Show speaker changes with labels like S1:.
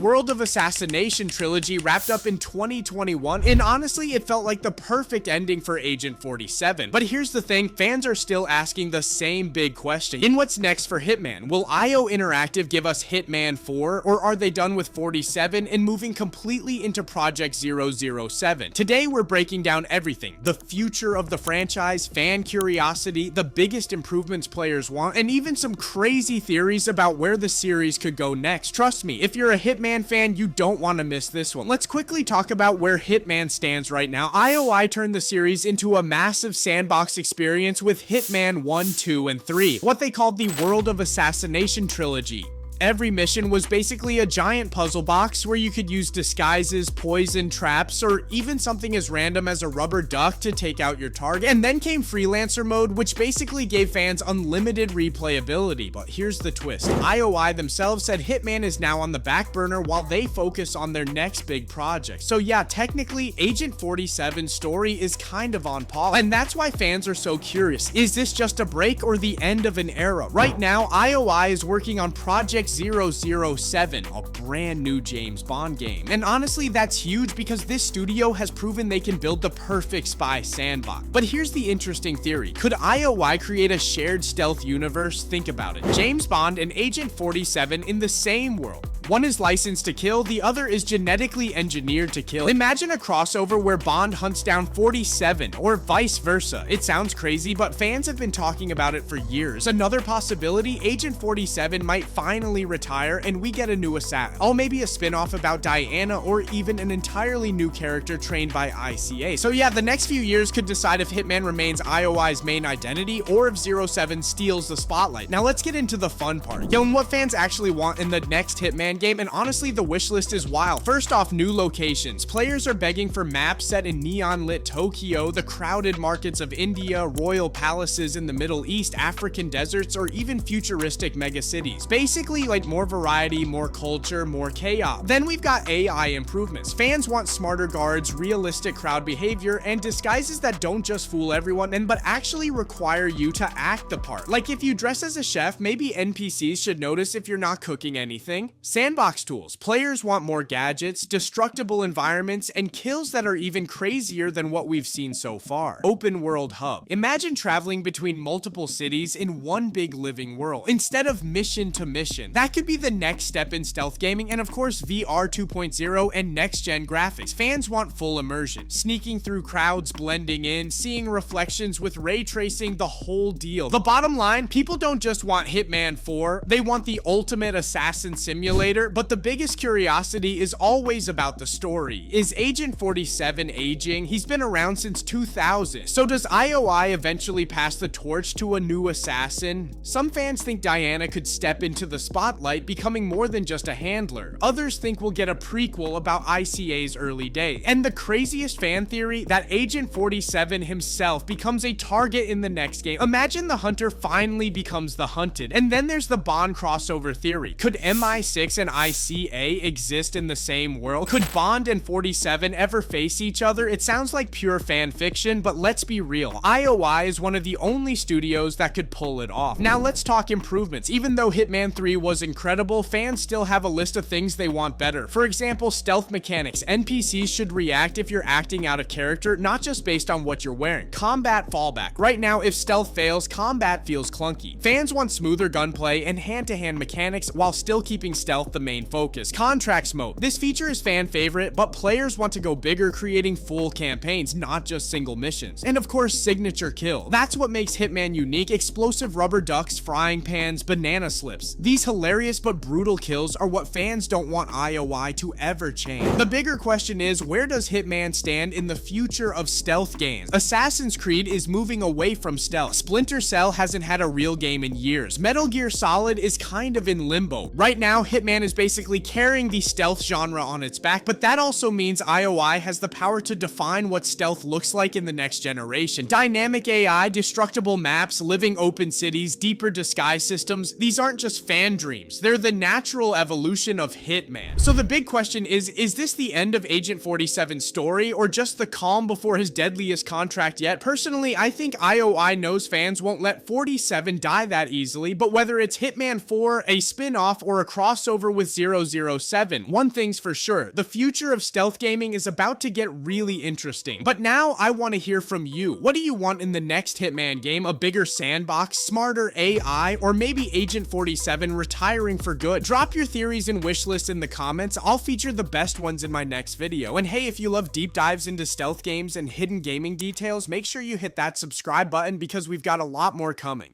S1: World of Assassination trilogy wrapped up in 2021, and honestly, it felt like the perfect ending for Agent 47. But here's the thing, fans are still asking the same big question. In what's next for Hitman? Will IO Interactive give us Hitman 4, or are they done with 47 and moving completely into Project 007? Today, we're breaking down everything: the future of the franchise, fan curiosity, the biggest improvements players want, and even some crazy theories about where the series could go next. Trust me, if you're a Hitman fan, you don't want to miss this one. Let's quickly talk about where Hitman stands right now. IOI turned the series into a massive sandbox experience with Hitman 1, 2, and 3, what they called the World of Assassination trilogy. Every mission was basically a giant puzzle box where you could use disguises, poison, traps, or even something as random as a rubber duck to take out your target. And then came Freelancer mode, which basically gave fans unlimited replayability. But here's the twist. IOI themselves said Hitman is now on the back burner while they focus on their next big project. So yeah, technically, Agent 47's story is kind of on pause, and that's why fans are so curious. Is this just a break or the end of an era? Right now, IOI is working on Project 007, a brand new James Bond game. And honestly, that's huge because this studio has proven they can build the perfect spy sandbox. But here's the interesting theory. Could IOI create a shared stealth universe? Think about it. James Bond and Agent 47 in the same world. One is licensed to kill, the other is genetically engineered to kill. Imagine a crossover where Bond hunts down 47, or vice versa. It sounds crazy, but fans have been talking about it for years. Another possibility, Agent 47 might finally retire and we get a new assassin. Or maybe a spin-off about Diana, or even an entirely new character trained by ICA. So yeah, the next few years could decide if Hitman remains IOI's main identity, or if 07 steals the spotlight. Now let's get into the fun part. And what fans actually want in the next Hitman game, and honestly, the wish list is wild. First off, new locations. Players are begging for maps set in neon-lit Tokyo, the crowded markets of India, royal palaces in the Middle East, African deserts, or even futuristic megacities. Basically, like more variety, more culture, more chaos. Then we've got AI improvements. Fans want smarter guards, realistic crowd behavior, and disguises that don't just fool everyone, but actually require you to act the part. Like if you dress as a chef, maybe NPCs should notice if you're not cooking anything. Sandbox tools. Players want more gadgets, destructible environments, and kills that are even crazier than what we've seen so far. Open world hub. Imagine traveling between multiple cities in one big living world, instead of mission to mission. That could be the next step in stealth gaming, and of course VR 2.0 and next-gen graphics. Fans want full immersion. Sneaking through crowds, blending in, seeing reflections with ray tracing, the whole deal. The bottom line, people don't just want Hitman 4, they want the ultimate assassin simulator. But the biggest curiosity is always about the story. Is Agent 47 aging? He's been around since 2000. So does IOI eventually pass the torch to a new assassin? Some fans think Diana could step into the spotlight, becoming more than just a handler. Others think we'll get a prequel about ICA's early days. And the craziest fan theory, that Agent 47 himself becomes a target in the next game. Imagine the hunter finally becomes the hunted. And then there's the Bond crossover theory. Could MI6 and ICA exist in the same world? Could Bond and 47 ever face each other? It sounds like pure fan fiction, but let's be real. IOI is one of the only studios that could pull it off. Now let's talk improvements. Even though Hitman 3 was incredible, fans still have a list of things they want better. For example, stealth mechanics. NPCs should react if you're acting out of character, not just based on what you're wearing. Combat fallback. Right now, if stealth fails, combat feels clunky. Fans want smoother gunplay and hand-to-hand mechanics while still keeping stealth the main focus. Contracts mode. This feature is fan favorite, but players want to go bigger, creating full campaigns, not just single missions. And of course, signature kill. That's what makes Hitman unique. Explosive rubber ducks, frying pans, banana slips. These hilarious but brutal kills are what fans don't want IOI to ever change. The bigger question is, where does Hitman stand in the future of stealth games? Assassin's Creed is moving away from stealth. Splinter Cell hasn't had a real game in years. Metal Gear Solid is kind of in limbo. Right now, Hitman is basically carrying the stealth genre on its back, but that also means IOI has the power to define what stealth looks like in the next generation. Dynamic AI, destructible maps, living open cities, deeper disguise systems, these aren't just fan dreams. They're the natural evolution of Hitman. So the big question is this the end of Agent 47's story, or just the calm before his deadliest contract yet? Personally, I think IOI knows fans won't let 47 die that easily, but whether it's Hitman 4, a spin-off, or a crossover over with 007. One thing's for sure, the future of stealth gaming is about to get really interesting. But now I want to hear from you. What do you want in the next Hitman game? A bigger sandbox, smarter AI, or maybe Agent 47 retiring for good? Drop your theories and wish lists in the comments. I'll feature the best ones in my next video. And hey, if you love deep dives into stealth games and hidden gaming details, make sure you hit that subscribe button because we've got a lot more coming.